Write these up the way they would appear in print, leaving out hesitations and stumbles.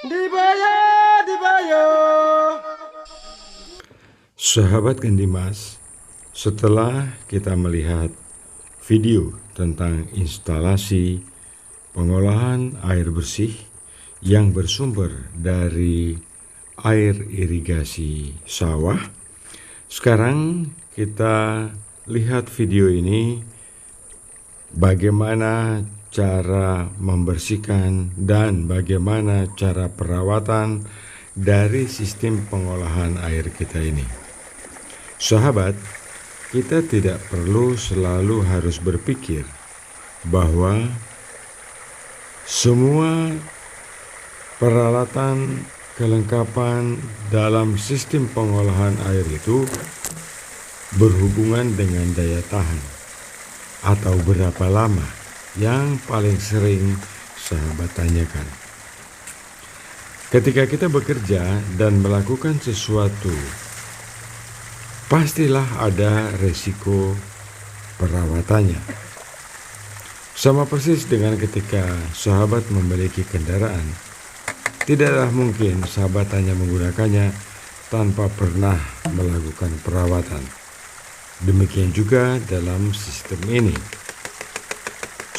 Dibaya, dibaya. Sahabat Gendimas, setelah kita melihat video tentang instalasi pengolahan air bersih yang bersumber dari air irigasi sawah, sekarang kita lihat video ini bagaimana cara membersihkan dan bagaimana cara perawatan dari sistem pengolahan air kita ini. Sahabat, kita tidak perlu selalu harus berpikir bahwa semua peralatan kelengkapan dalam sistem pengolahan air itu berhubungan dengan daya tahan atau berapa lama yang paling sering sahabat tanyakan. Ketika kita bekerja dan melakukan sesuatu, pastilah ada resiko perawatannya. Sama persis dengan ketika sahabat memiliki kendaraan, tidaklah mungkin sahabat hanya menggunakannya tanpa pernah melakukan perawatan. Demikian juga dalam sistem ini.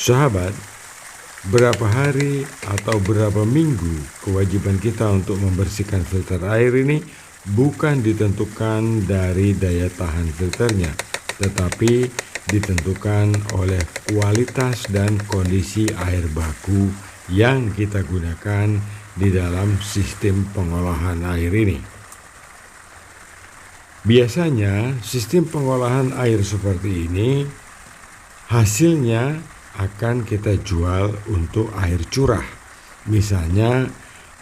Sahabat, berapa hari atau berapa minggu kewajiban kita untuk membersihkan filter air ini bukan ditentukan dari daya tahan filternya, tetapi ditentukan oleh kualitas dan kondisi air baku yang kita gunakan di dalam sistem pengolahan air ini. Biasanya sistem pengolahan air seperti ini hasilnya akan kita jual untuk air curah. Misalnya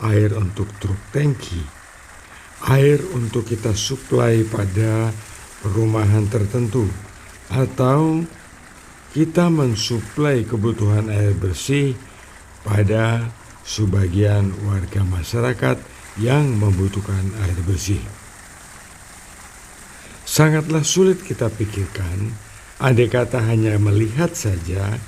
air untuk truk tangki, air untuk kita suplai pada perumahan tertentu, atau kita mensuplai kebutuhan air bersih pada sebagian warga masyarakat yang membutuhkan air bersih. Sangatlah sulit kita pikirkan, andai kata hanya melihat saja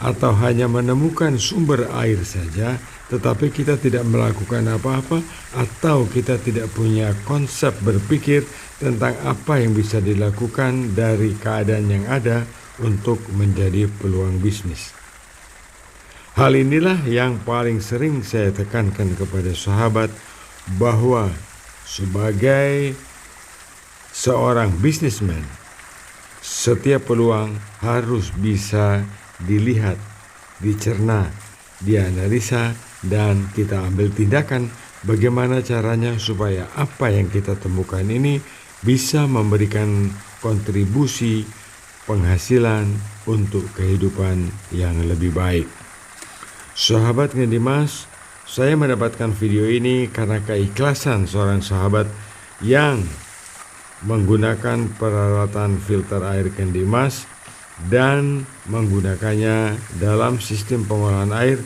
atau hanya menemukan sumber air saja, tetapi kita tidak melakukan apa-apa, atau kita tidak punya konsep berpikir tentang apa yang bisa dilakukan dari keadaan yang ada untuk menjadi peluang bisnis. Hal inilah yang paling sering saya tekankan kepada sahabat, bahwa sebagai seorang bisnismen, setiap peluang harus bisa dilihat, dicerna, dianalisa, dan kita ambil tindakan bagaimana caranya supaya apa yang kita temukan ini bisa memberikan kontribusi penghasilan untuk kehidupan yang lebih baik. Sahabat Gendimas, saya mendapatkan video ini karena keikhlasan seorang sahabat yang menggunakan peralatan filter air Gendimas dan menggunakannya dalam sistem pengolahan air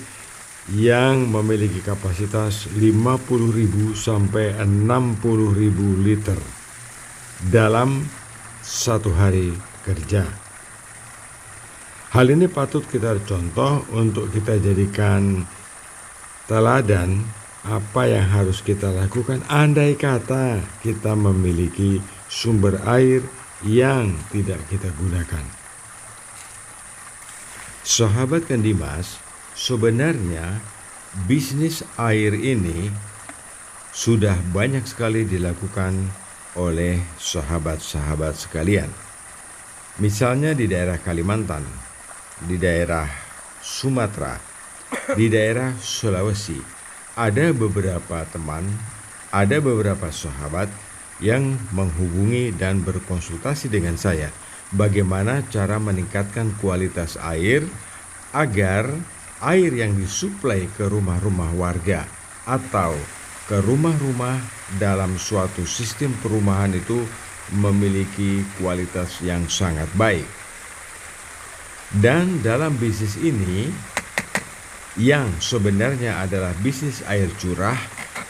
yang memiliki kapasitas 50.000 sampai 60.000 liter dalam satu hari kerja. Hal ini patut kita contoh untuk kita jadikan teladan apa yang harus kita lakukan andai kata kita memiliki sumber air yang tidak kita gunakan. Sahabat Gendimas, sebenarnya bisnis air ini sudah banyak sekali dilakukan oleh sahabat-sahabat sekalian. Misalnya di daerah Kalimantan, di daerah Sumatera, di daerah Sulawesi, ada beberapa teman, ada beberapa sahabat yang menghubungi dan berkonsultasi dengan saya bagaimana cara meningkatkan kualitas air agar air yang disuplai ke rumah-rumah warga atau ke rumah-rumah dalam suatu sistem perumahan itu memiliki kualitas yang sangat baik. Dan dalam bisnis ini yang sebenarnya adalah bisnis air curah,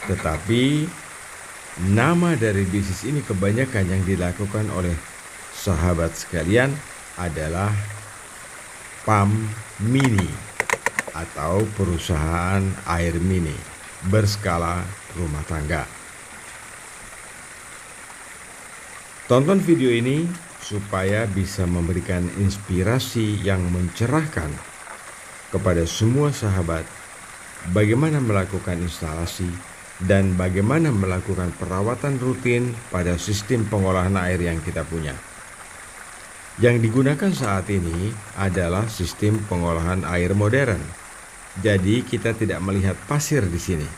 tetapi nama dari bisnis ini kebanyakan yang dilakukan oleh sahabat sekalian adalah PAM Mini atau perusahaan air mini. berskala rumah tangga. Tonton video ini supaya bisa memberikan inspirasi yang mencerahkan kepada semua sahabat bagaimana melakukan instalasi dan bagaimana melakukan perawatan rutin pada sistem pengolahan air yang kita punya. Yang digunakan saat ini adalah sistem pengolahan air modern. Jadi kita tidak melihat pasir di sini.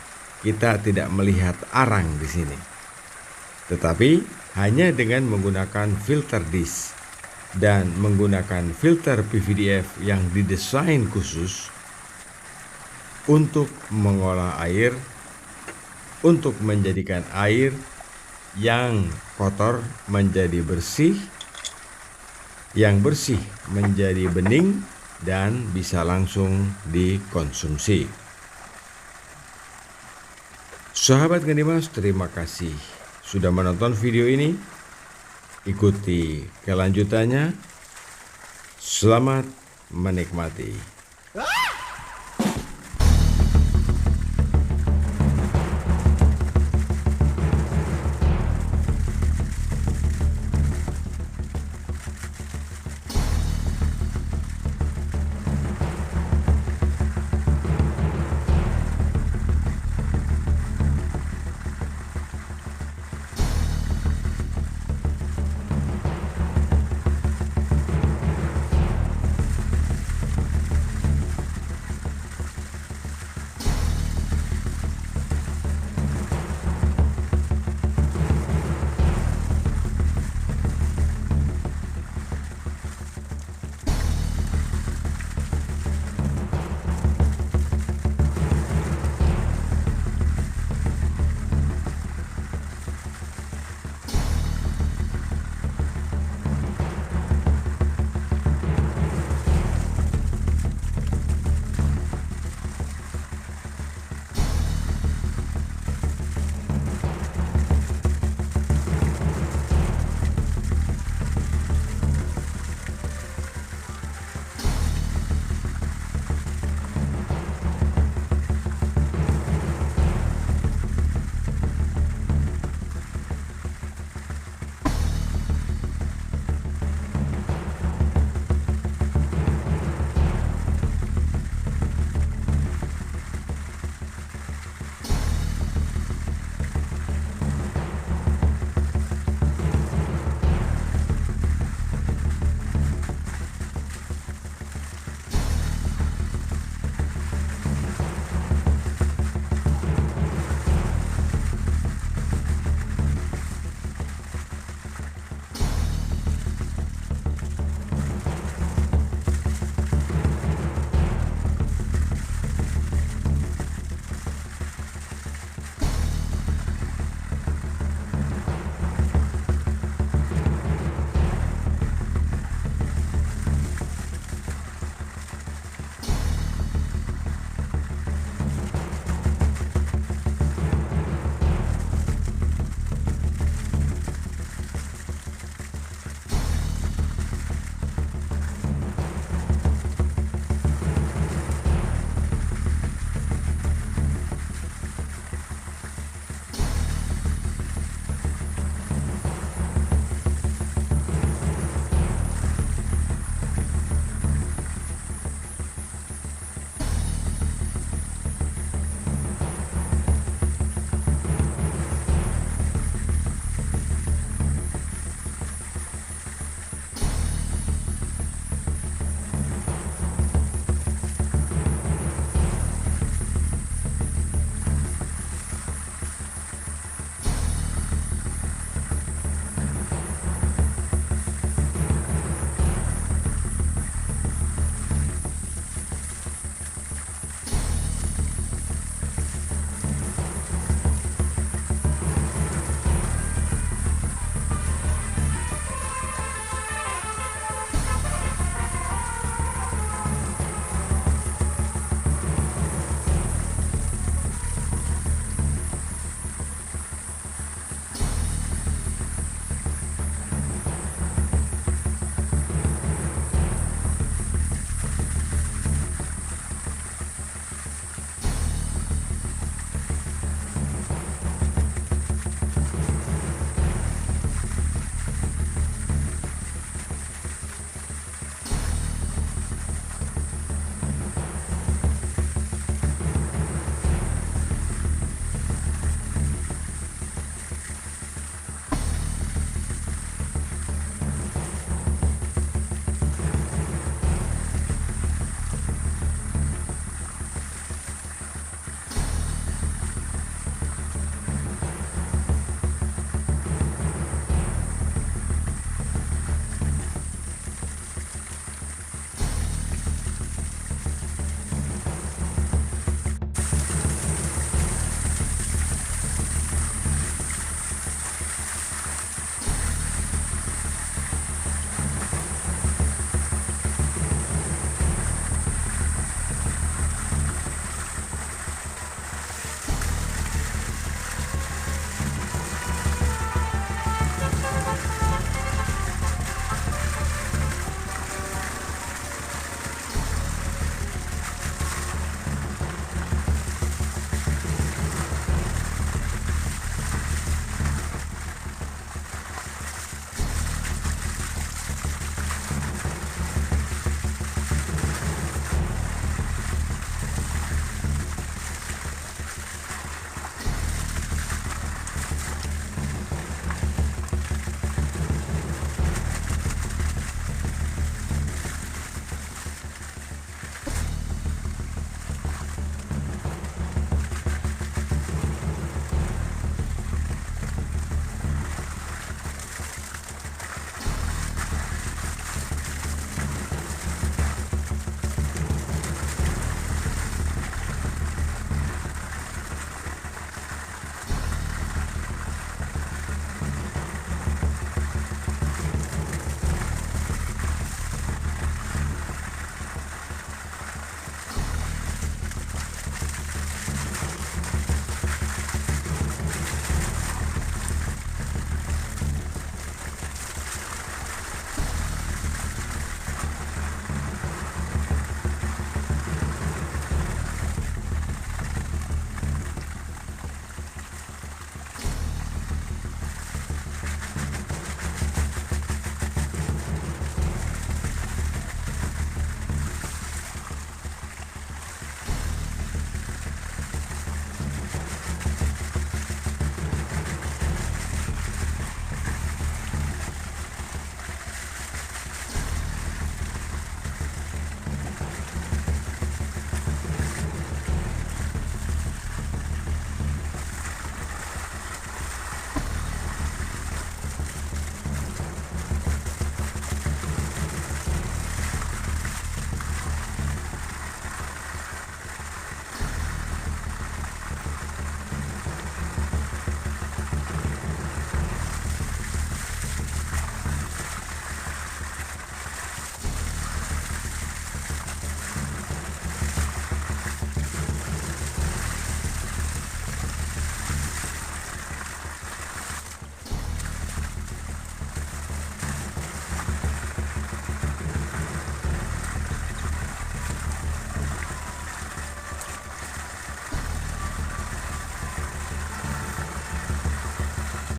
Kita tidak melihat arang di sini. Tetapi hanya dengan menggunakan filter dish dan menggunakan filter PVDF yang didesain khusus untuk mengolah air, untuk menjadikan air yang kotor menjadi bersih, yang bersih menjadi bening, dan bisa langsung dikonsumsi. Sahabat Genimas, terima kasih sudah menonton video ini. Ikuti kelanjutannya. Selamat menikmati.